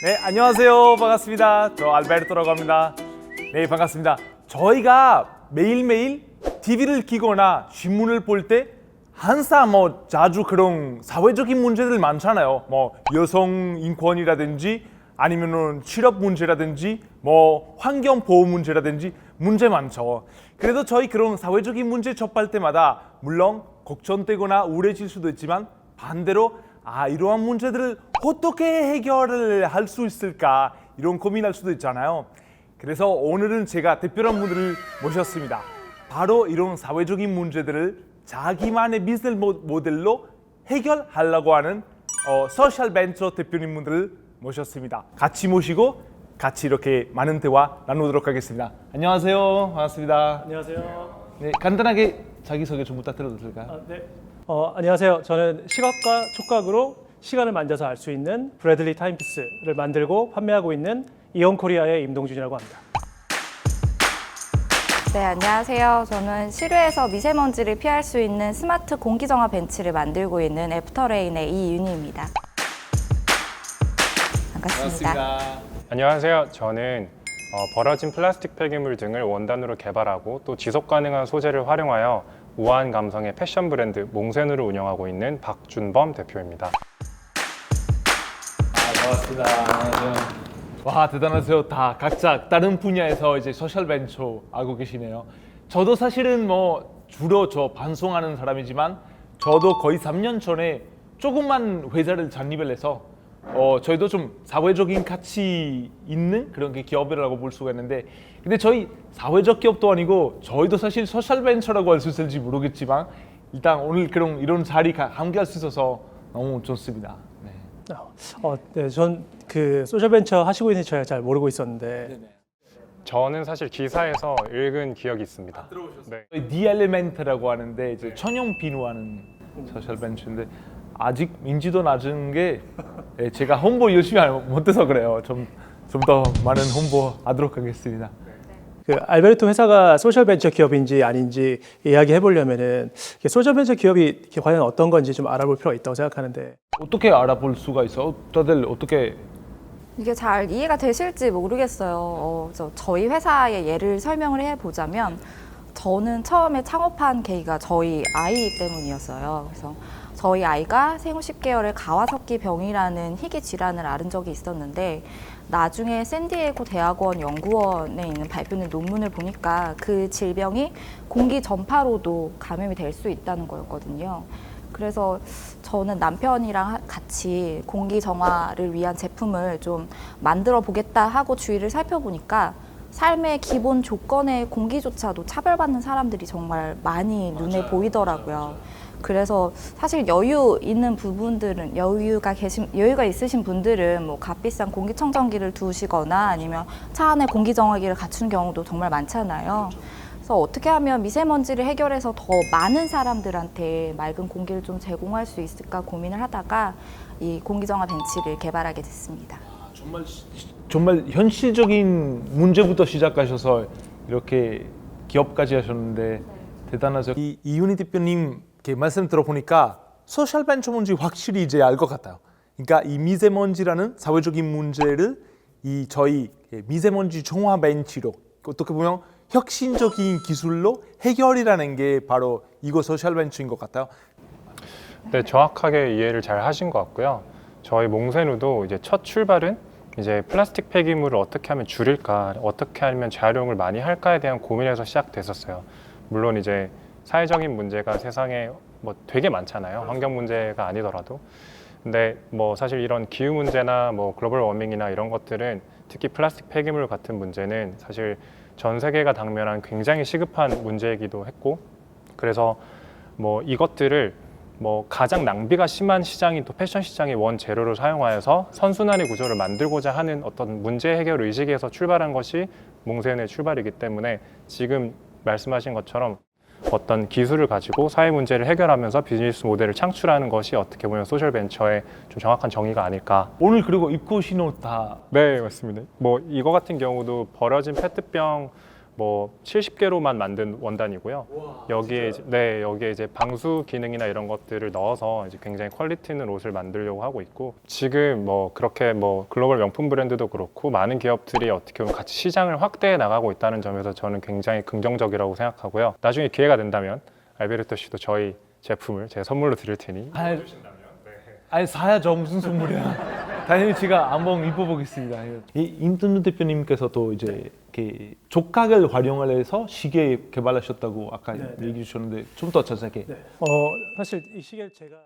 네, 안녕하세요. 반갑습니다. 저 알베르토라고 합니다. 네, 반갑습니다. 저희가 매일매일 TV를 키거나 신문을 볼 때 항상 자주 그런 사회적인 문제들 많잖아요. 여성 인권이라든지 아니면은 취업 문제라든지 환경 보호 문제라든지 문제 많죠. 그래도 저희 그런 사회적인 문제 접할 때마다 물론 걱정되거나 우울해질 수도 있지만 반대로 이러한 문제들을 어떻게 해결을 할 수 있을까 이런 고민할 수도 있잖아요. 그래서 오늘은 제가 특별한 분들을 모셨습니다. 바로 이런 사회적인 문제들을 자기만의 비즈니스 모델로 해결하려고 하는 소셜 벤처 대표님분들을 모셨습니다. 같이 모시고 같이 이렇게 많은 대화 나누도록 하겠습니다. 안녕하세요. 반갑습니다. 안녕하세요. 네, 간단하게 자기소개 좀 부탁드려도 될까요? 네. 안녕하세요. 저는 시각과 촉각으로 시간을 만져서 알 수 있는 브래들리 타임피스를 만들고 판매하고 있는 이온코리아의 임동준이라고 합니다. 네, 안녕하세요. 저는 실외에서 미세먼지를 피할 수 있는 스마트 공기정화 벤치를 만들고 있는 애프터레인의 이윤희입니다. 반갑습니다. 안녕하세요. 저는 벌어진 플라스틱 폐기물 등을 원단으로 개발하고 또 지속 가능한 소재를 활용하여 우아한 감성의 패션 브랜드 몽센우를 운영하고 있는 박준범 대표입니다. 반갑습니다. 안녕하세요. 와, 대단하세요. 다 각자 다른 분야에서 이제 소셜 벤처 하고 계시네요. 저도 사실은 주로 저 방송하는 사람이지만 저도 거의 3년 전에 조그만 회사를 창립을 해서 저희도 좀 사회적인 가치 있는 그런 게 기업이라고 볼 수가 있는데, 근데 저희 사회적 기업도 아니고 저희도 사실 소셜 벤처라고 할 수 있을지 모르겠지만 일단 오늘 이런 자리 함께 할 수 있어서 너무 좋습니다. 네. 네, 전 그 소셜벤처 하시고 있는지 제가 잘 모르고 있었는데 저는 사실 기사에서 읽은 기억이 있습니다. 들어보셨어요? 네. 디엘리멘트라고 하는데 이제 천연 비누하는 소셜 벤처인데 아직 인지도 낮은 게 제가 홍보 열심히 못해서 그래요. 좀 더 많은 홍보하도록 하겠습니다. 그 알베르토 회사가 소셜벤처 기업인지 아닌지 이야기해 보려면은 소셜벤처 기업이 과연 어떤 건지 좀 알아볼 필요가 있다고 생각하는데 어떻게 알아볼 수가 있어? 다들 어떻게? 이게 잘 이해가 되실지 모르겠어요. 저희 회사의 예를 설명을 해보자면 저는 처음에 창업한 계기가 저희 아이 때문이었어요. 그래서 저희 아이가 생후 10개월에 가와사키 병이라는 희귀 질환을 앓은 적이 있었는데 나중에 샌디에고 대학원 연구원에 있는 발표된 논문을 보니까 그 질병이 공기 전파로도 감염이 될 수 있다는 거였거든요. 그래서 저는 남편이랑 같이 공기 정화를 위한 제품을 좀 만들어 보겠다 하고 주위를 살펴보니까 삶의 기본 조건의 공기조차도 차별받는 사람들이 정말 많이 눈에 보이더라고요. 그래서 사실 여유 있는 부분들은 여유가 있으신 분들은 값비싼 공기청정기를 두시거나 아니면 차 안에 공기정화기를 갖추는 경우도 정말 많잖아요. 그래서 어떻게 하면 미세먼지를 해결해서 더 많은 사람들한테 맑은 공기를 좀 제공할 수 있을까 고민을 하다가 이 공기정화 벤치를 개발하게 됐습니다. 정말 현실적인 문제부터 시작하셔서 이렇게 기업까지 하셨는데 대단하죠. 이윤희 대표님 말씀 들어보니까 소셜 벤처 뭔지 확실히 이제 알 것 같아요. 그러니까 이 미세먼지라는 사회적인 문제를 저희 미세먼지 정화 벤치로 어떻게 보면 혁신적인 기술로 해결이라는 게 바로 이거 소셜 벤처인 것 같아요. 네, 정확하게 이해를 잘 하신 것 같고요. 저희 몽센우도 이제 첫 출발은 이제 플라스틱 폐기물을 어떻게 하면 줄일까, 어떻게 하면 재활용을 많이 할까에 대한 고민에서 시작됐었어요. 물론 이제 사회적인 문제가 세상에 되게 많잖아요. 환경 문제가 아니더라도. 근데 사실 이런 기후 문제나 글로벌 워밍이나 이런 것들은 특히 플라스틱 폐기물 같은 문제는 사실 전 세계가 당면한 굉장히 시급한 문제이기도 했고, 그래서 이것들을 가장 낭비가 심한 시장인 또 패션 시장의 원재료로 사용하여서 선순환의 구조를 만들고자 하는 어떤 문제 해결 의식에서 출발한 것이 몽센의 출발이기 때문에 지금 말씀하신 것처럼 어떤 기술을 가지고 사회 문제를 해결하면서 비즈니스 모델을 창출하는 것이 어떻게 보면 소셜 벤처의 좀 정확한 정의가 아닐까. 오늘 그리고 입고 신옷 다 네, 맞습니다. 이거 같은 경우도 버려진 페트병 뭐 70개로만 만든 원단이고요. 여기에 이제 방수 기능이나 이런 것들을 넣어서 이제 굉장히 퀄리티 있는 옷을 만들려고 하고 있고, 지금 뭐 그렇게 뭐 글로벌 명품 브랜드도 그렇고 많은 기업들이 어떻게 보면 같이 시장을 확대해 나가고 있다는 점에서 저는 굉장히 긍정적이라고 생각하고요. 나중에 기회가 된다면 알베르토 씨도 저희 제품을 제가 선물로 드릴 테니 아니 사야죠. 무슨 선물이야. 당연히 제가 한번 입어보겠습니다. 이 임준우 대표님께서도 이제 이렇게 촉각을 활용을 해서 시계 개발하셨다고 아까 네, 네. 얘기해 주셨는데 좀 더 자세하게. 사실 이 시계를 제가